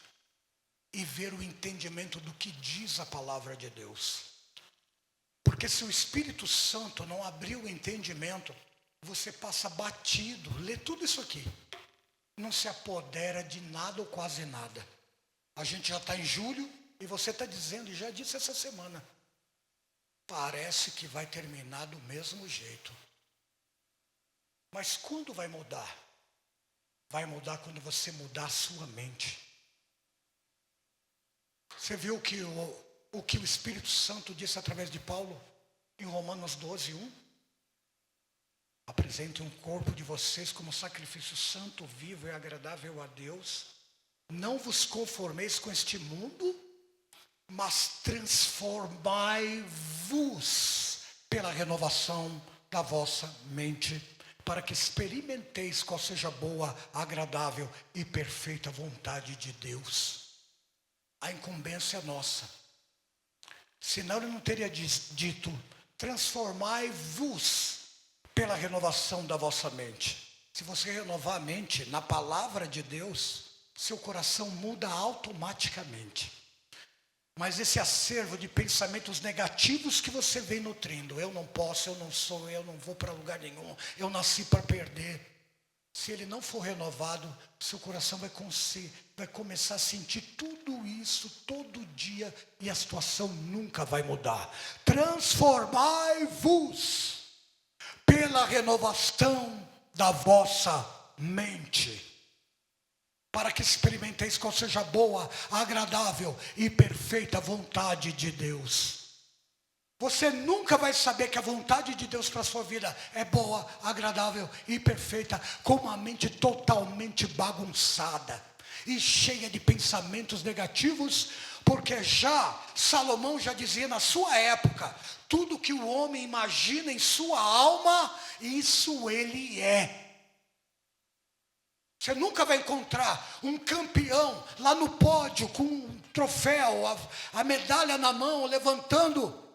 e ver o entendimento do que diz a palavra de Deus. Porque se o Espírito Santo não abrir o entendimento, você passa batido, lê tudo isso aqui. Não se apodera de nada ou quase nada. A gente já está em julho e você está dizendo, e já disse essa semana, parece que vai terminar do mesmo jeito. Mas quando vai mudar? Vai mudar quando você mudar a sua mente. Você viu que o que o Espírito Santo disse através de Paulo em Romanos 12:1? Apresente um corpo de vocês como sacrifício santo, vivo e agradável a Deus. Não vos conformeis com este mundo, mas transformai-vos pela renovação da vossa mente, para que experimenteis qual seja a boa, agradável e perfeita vontade de Deus. A incumbência é nossa. Senão ele não teria dito, transformai-vos pela renovação da vossa mente. Se você renovar a mente na palavra de Deus, seu coração muda automaticamente. Mas esse acervo de pensamentos negativos que você vem nutrindo, eu não posso, eu não sou, eu não vou para lugar nenhum, eu nasci para perder. Se ele não for renovado, seu coração vai começar a sentir tudo isso todo dia e a situação nunca vai mudar. Transformai-vos pela renovação da vossa mente, para que experimenteis qual seja a boa, agradável e perfeita vontade de Deus. Você nunca vai saber que a vontade de Deus para a sua vida é boa, agradável e perfeita, com uma mente totalmente bagunçada e cheia de pensamentos negativos, porque Salomão já dizia na sua época, tudo que o homem imagina em sua alma, isso ele é. Você nunca vai encontrar um campeão lá no pódio com um troféu, a medalha na mão, levantando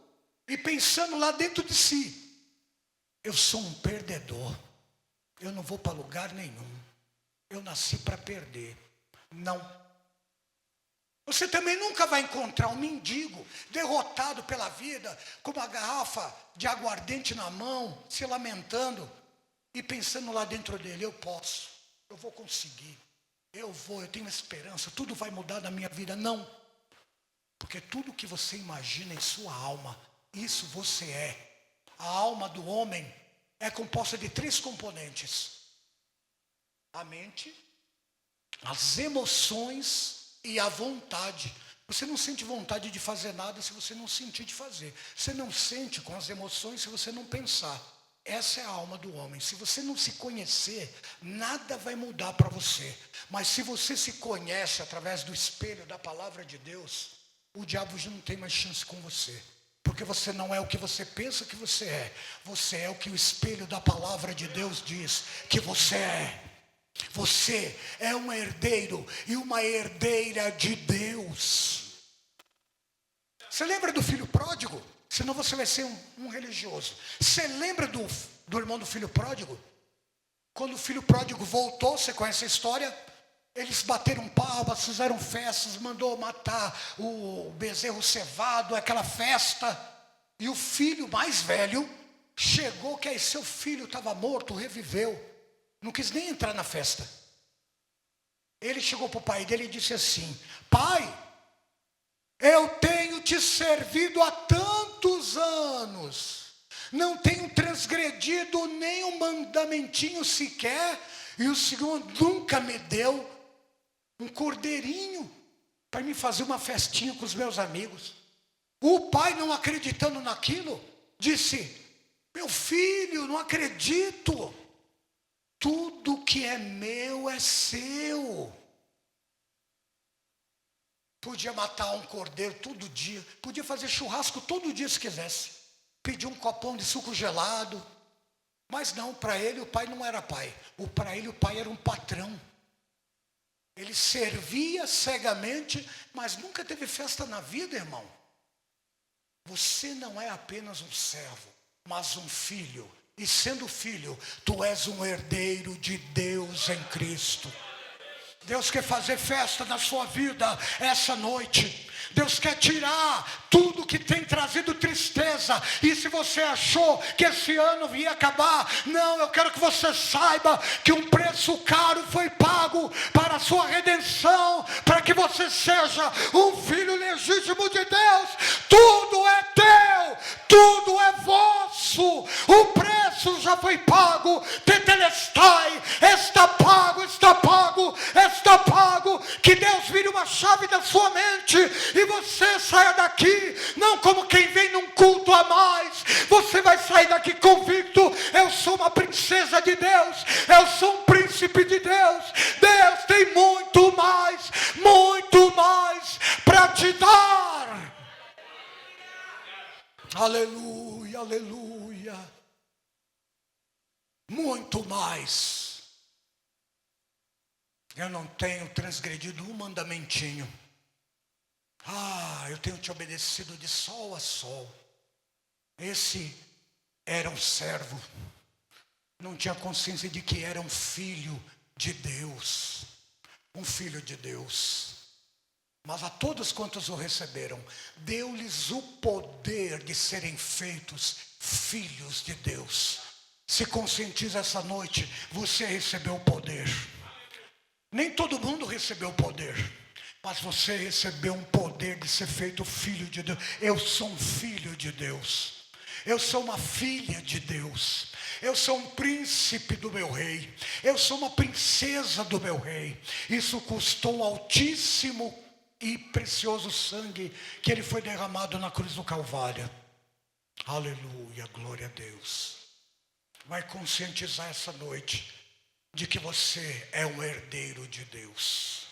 e pensando lá dentro de si, eu sou um perdedor, eu não vou para lugar nenhum, eu nasci para perder. Não. Você também nunca vai encontrar um mendigo derrotado pela vida, com uma garrafa de aguardente na mão, se lamentando e pensando lá dentro dele, eu posso, eu vou conseguir, eu tenho esperança, tudo vai mudar na minha vida. Não, porque tudo que você imagina em sua alma, isso você é. A alma do homem é composta de 3 componentes: a mente, as emoções e a vontade. Você não sente vontade de fazer nada se você não sentir de fazer. Você não sente com as emoções se você não pensar. Essa é a alma do homem. Se você não se conhecer, nada vai mudar para você. Mas se você se conhece através do espelho da palavra de Deus, o diabo já não tem mais chance com você. Porque você não é o que você pensa que você é. Você é o que o espelho da palavra de Deus diz que você é. Você é um herdeiro e uma herdeira de Deus. Você lembra do filho pródigo? Senão você vai ser um religioso. Você lembra do irmão do filho pródigo? Quando o filho pródigo voltou, você conhece a história? Eles bateram palmas, fizeram festas, mandou matar o bezerro cevado, aquela festa. E o filho mais velho chegou, que aí seu filho estava morto, reviveu. Não quis nem entrar na festa. Ele chegou para o pai dele e disse assim: pai, eu tenho te servido há tantos anos, não tenho transgredido nem um mandamentinho sequer, e o Senhor nunca me deu um cordeirinho para me fazer uma festinha com os meus amigos. O pai, não acreditando naquilo, disse: meu filho, não acredito, tudo que é meu é seu. Podia matar um cordeiro todo dia, podia fazer churrasco todo dia se quisesse, pedir um copão de suco gelado, mas não, para ele o pai não era pai, para ele o pai era um patrão. Ele servia cegamente, mas nunca teve festa na vida, irmão. Você não é apenas um servo, mas um filho. E sendo filho, tu és um herdeiro de Deus em Cristo. Deus quer fazer festa na sua vida essa noite. Deus quer tirar tudo que tem trazido tristeza. E se você achou que esse ano ia acabar, não, eu quero que você saiba que um preço caro foi pago para a sua redenção, para que você seja um filho legítimo de Deus. Tudo é teu, tudo é vosso. O preço já foi pago. Tetelestai, está pago, está pago, está pago. Que Deus vire uma chave da sua mente e você saia daqui, não como quem vem num culto a mais. Você vai sair daqui convicto: eu sou uma princesa de Deus, eu sou um príncipe de Deus. Deus tem muito mais para te dar. Aleluia, aleluia. Muito mais. Eu não tenho transgredido um mandamentinho. Eu tenho te obedecido de sol a sol. Esse era um servo. Não tinha consciência de que era um filho de Deus. Um filho de Deus. Mas a todos quantos o receberam, deu-lhes o poder de serem feitos filhos de Deus. Se conscientiza essa noite, você recebeu o poder. Nem todo mundo recebeu o poder, mas você recebeu um poder de ser feito filho de Deus. Eu sou um filho de Deus. Eu sou uma filha de Deus. Eu sou um príncipe do meu rei. Eu sou uma princesa do meu rei. Isso custou um altíssimo e precioso sangue que ele foi derramado na cruz do Calvário. Aleluia, glória a Deus. Vai conscientizar essa noite de que você é um herdeiro de Deus.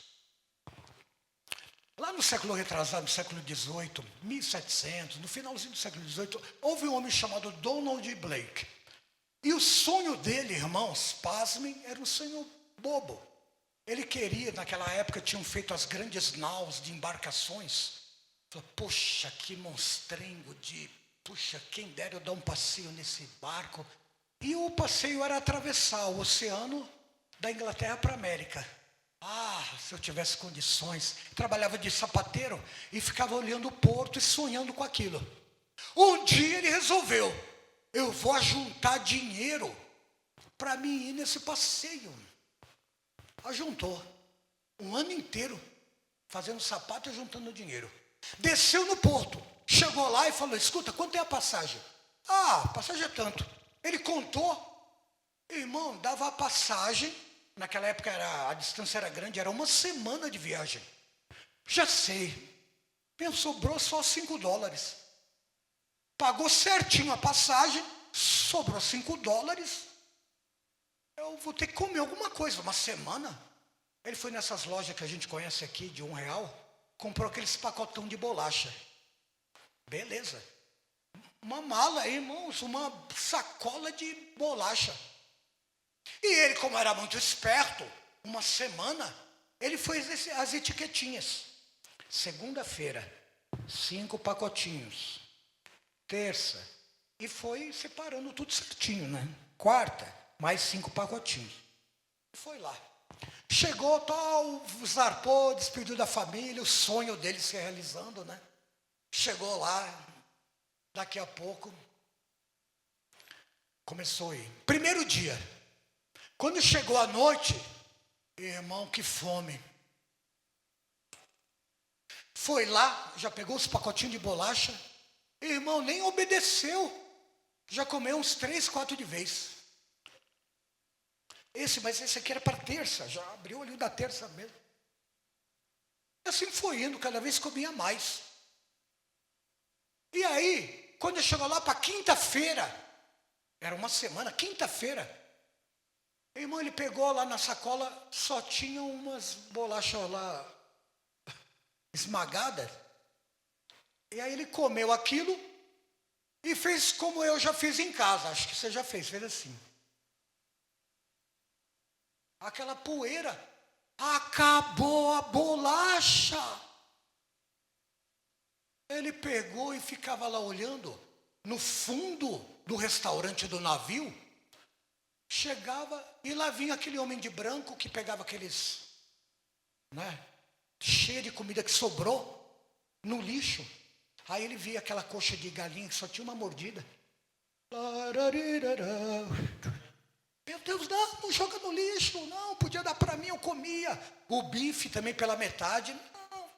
Lá no século retrasado, no século XVIII, 1700, no finalzinho do século XVIII, houve um homem chamado Donald Blake. E o sonho dele, irmãos, pasmem, era um sonho bobo. Ele queria, naquela época, tinham feito as grandes naus de embarcações. Falou: poxa, que monstrengo puxa, quem dera eu dar um passeio nesse barco. E o passeio era atravessar o oceano da Inglaterra para a América. Se eu tivesse condições. Trabalhava de sapateiro e ficava olhando o porto e sonhando com aquilo. Um dia ele resolveu: eu vou ajuntar dinheiro para mim ir nesse passeio. Ajuntou um ano inteiro fazendo sapato e juntando dinheiro. Desceu no porto, chegou lá e falou: escuta, quanto é a passagem? A passagem é tanto. Ele contou, irmão, dava a passagem. Naquela época a distância era grande, era uma semana de viagem. Já sei, sobrou só $5. Pagou certinho a passagem, sobrou $5. Eu vou ter que comer alguma coisa, uma semana. Ele foi nessas lojas que a gente conhece aqui, de R$1, comprou aqueles pacotão de bolacha. Beleza. uma mala, irmãos, uma sacola de bolacha. E ele, como era muito esperto, uma semana, ele fez as etiquetinhas. Segunda-feira, 5 pacotinhos. Terça, e foi separando tudo certinho, né? Quarta, mais 5 pacotinhos. E foi lá. Chegou, tal, zarpou, despediu da família, o sonho dele se realizando, né? Chegou lá, daqui a pouco, começou a ir. Primeiro dia, quando chegou a noite, irmão, que fome. Foi lá, já pegou os pacotinhos de bolacha, irmão, nem obedeceu, já comeu uns 3, 4 de vez. Mas esse aqui era para terça, já abriu ali o da terça mesmo. E assim foi indo, cada vez comia mais. E aí, quando chegou lá para quinta-feira, era uma semana, quinta-feira, irmão, ele pegou lá na sacola, só tinha umas bolachas lá esmagadas. E aí ele comeu aquilo e fez como eu já fiz em casa, acho que você já fez assim. Aquela poeira, acabou a bolacha. Ele pegou e ficava lá olhando, no fundo do restaurante do navio, chegava e lá vinha aquele homem de branco que pegava aqueles, né, cheio de comida que sobrou no lixo. Aí ele via aquela coxa de galinha que só tinha uma mordida. Meu Deus, não joga no lixo, não, podia dar para mim, eu comia. O bife também pela metade, não.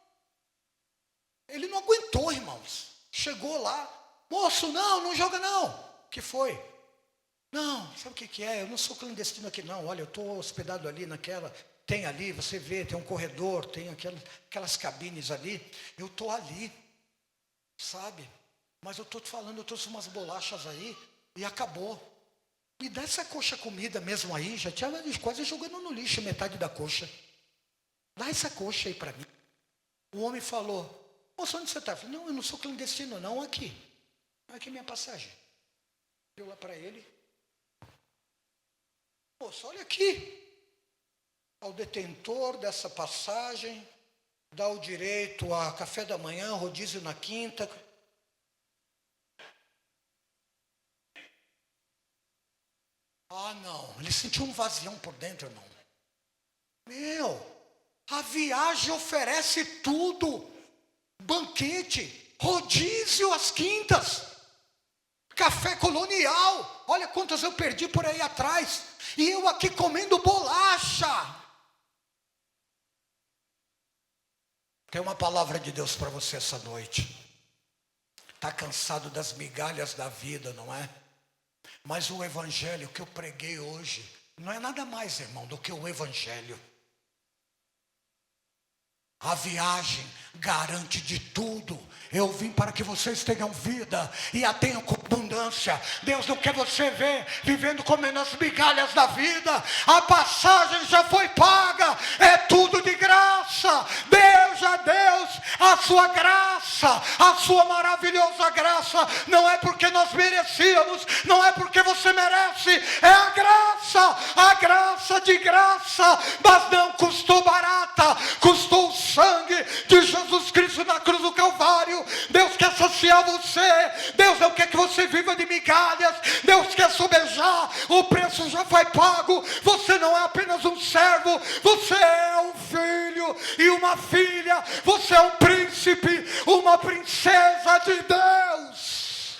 Ele não aguentou, irmãos. Chegou lá, moço, não joga não. O que foi? Não, sabe o que é? Eu não sou clandestino aqui não, olha, eu estou hospedado ali naquela, tem ali, você vê, tem um corredor, tem aquelas cabines ali, eu estou ali, sabe? Mas eu estou te falando, eu trouxe umas bolachas aí e acabou. Me dá essa coxa comida mesmo aí, já tinha quase jogando no lixo metade da coxa. Dá essa coxa aí para mim. O homem falou, moço, onde você está? Eu falei, não, eu não sou clandestino não, aqui. Aqui é minha passagem. Deu lá para ele. Moço, olha aqui. Ao detentor dessa passagem, dá o direito a café da manhã, rodízio na quinta. Ah, não, ele sentiu um vazião por dentro, irmão. A viagem oferece tudo. Banquete, rodízio às quintas, café colonial. Olha quantas eu perdi por aí atrás. E eu aqui comendo bolacha. Tem uma palavra de Deus para você essa noite. Está cansado das migalhas da vida, não é? Mas o evangelho que eu preguei hoje não é nada mais, irmão, do que o evangelho. A viagem garante de tudo. Eu vim para que vocês tenham vida e a tenham com abundância. Deus não quer você vivendo comendo as migalhas da vida. A passagem já foi paga, é tudo de graça. Deus já deu a sua graça, a sua maravilhosa graça. Não é porque nós merecíamos, não é porque você merece, é a graça de graça, mas não custou barata, custou o sangue de Jesus Cristo na cruz do Calvário. Deus quer saciar você. Deus não quer que você viva de migalhas. Deus quer sobejar. O preço já foi pago. Você não é apenas um servo, você é um filho e uma filha. Você é um príncipe, uma princesa de Deus.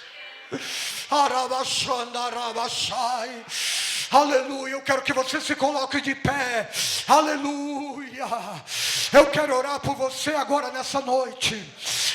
Aleluia, eu quero que você se coloque de pé. Aleluia. Eu quero orar por você agora nessa noite.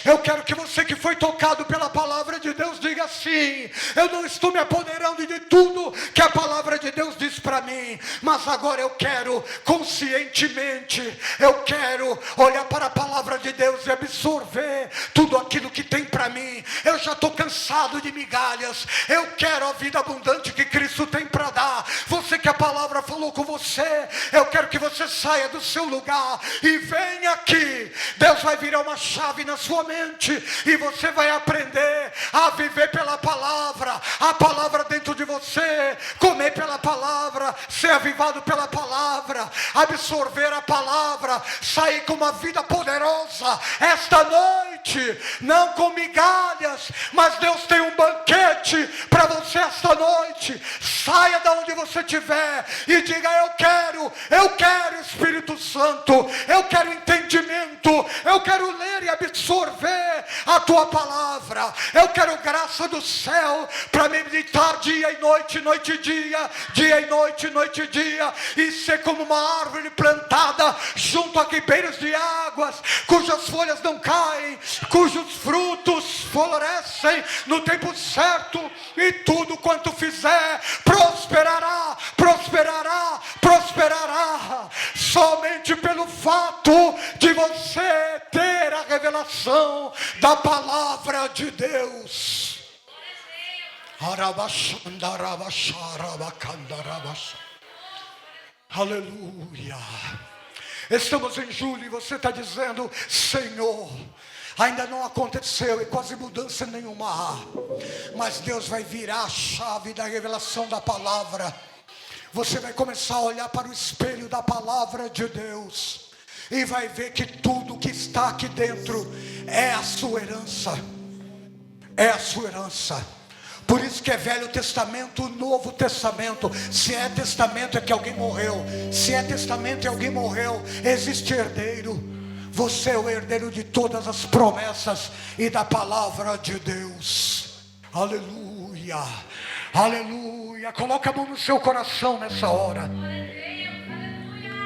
Eu quero que você que foi tocado pela palavra de Deus diga assim: eu não estou me apoderando de tudo que a palavra de Deus diz para mim, mas agora eu quero conscientemente, eu quero olhar para a palavra de Deus e absorver tudo aquilo que tem para mim. Eu já estou cansado de migalhas. Eu quero a vida abundante que Cristo tem para dar. Você que a palavra falou falou com você, eu quero que você saia do seu lugar e venha aqui. Deus vai virar uma chave na sua mente e você vai aprender a viver pela palavra, a palavra dentro de você, comer pela palavra, ser avivado pela palavra, absorver a palavra, sair com uma vida poderosa esta noite, não com migalhas, mas Deus tem um banquete para você esta noite. Saia de onde você estiver e diga: eu quero Espírito Santo, eu quero entendimento, eu quero ler e absorver a tua palavra, eu quero graça do céu para meditar dia e noite, noite e dia, dia e noite, noite e dia, e ser como uma árvore plantada junto a ribeiros de águas, cujas folhas não caem, cujos frutos florescem no tempo certo, e tudo quanto fizer prosperará, prosperará, prosperará, somente pelo fato de você ter a revelação da palavra de Deus. Aleluia. Estamos em julho e você está dizendo: Senhor, ainda não aconteceu e quase mudança nenhuma há, mas Deus vai virar a chave da revelação da palavra. Você vai começar a olhar para o espelho da palavra de Deus e vai ver que tudo que está aqui dentro é a sua herança, é a sua herança. Por isso que é Velho Testamento, Novo Testamento. Se é testamento é que alguém morreu, se é testamento é alguém morreu, existe herdeiro. Você é o herdeiro de todas as promessas e da palavra de Deus. Aleluia, aleluia. Coloca a mão no seu coração nessa hora.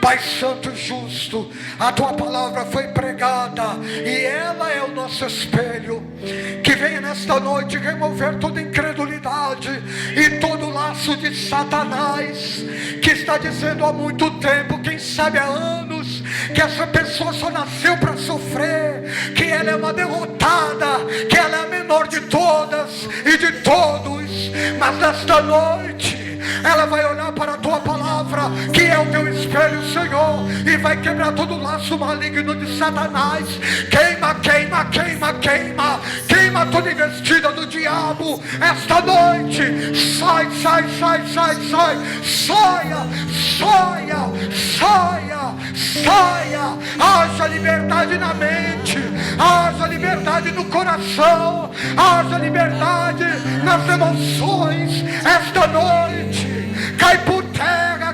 Pai Santo e Justo, a tua palavra foi pregada e ela é o nosso espelho. Que venha nesta noite remover toda incredulidade e todo laço de Satanás, que está dizendo há muito tempo, quem sabe há anos, que essa pessoa só nasceu para sofrer, que ela é uma derrotada, que ela é a menor de todas e de todos. Mas nesta noite ela vai olhar para a tua palavra, que é o teu espelho, Senhor, e vai quebrar todo o laço maligno de Satanás. Queima, queima, queima, queima, queima toda investida do diabo esta noite. Sai, sai, sai, sai, sai, saia, saia, saia, saia. Haja liberdade na mente, haja liberdade no coração, haja liberdade nas emoções esta noite. Cai por terra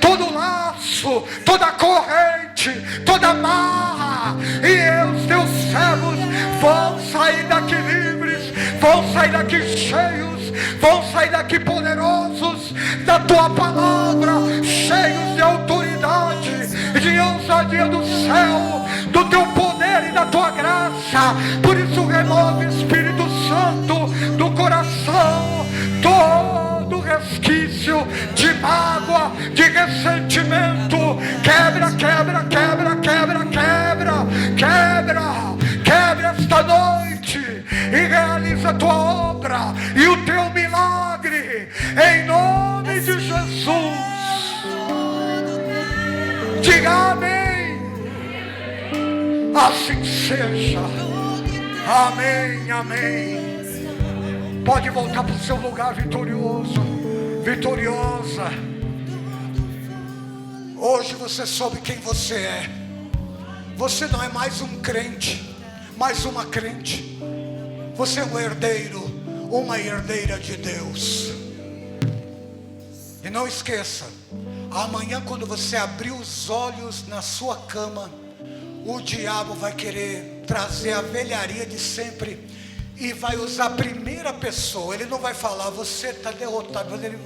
todo laço, toda corrente, toda amarra, e os teus servos vão sair daqui livres, vão sair daqui cheios, vão sair daqui poderosos da tua palavra, cheios de autoridade, de ousadia do céu, do teu poder e da tua graça. Por isso remove, Espírito Santo, do coração todo resquício de mágoa, de ressentimento. Quebra, quebra, quebra, quebra, quebra, quebra, quebra esta noite e realiza a tua obra e o teu milagre em nome de Jesus. Diga amém. Assim seja. Amém, amém. Pode voltar para o seu lugar vitorioso, vitoriosa. Hoje você soube quem você é. Você não é mais um crente, mais uma crente. Você é um herdeiro, uma herdeira de Deus. E não esqueça, amanhã quando você abrir os olhos na sua cama, o diabo vai querer trazer a velharia de sempre e vai usar a primeira pessoa. Ele não vai falar, você está derrotado, mas ele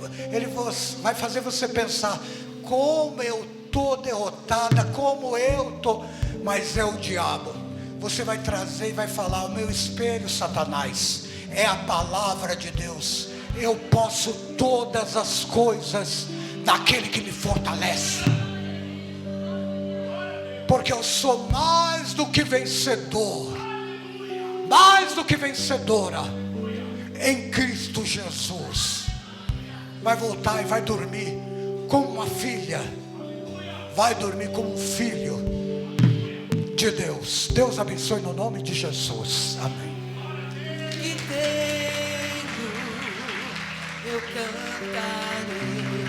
vai fazer você pensar, como eu estou derrotada, como eu estou. Mas é o diabo. Você vai trazer e vai falar, o meu espelho, Satanás, é a palavra de Deus. Eu posso todas as coisas naquele que me fortalece. Porque eu sou mais do que vencedor, mais do que vencedora em Cristo Jesus. Vai voltar e vai dormir como uma filha, vai dormir como um filho de Deus. Deus abençoe no nome de Jesus. Amém. Inteiro eu cantarei.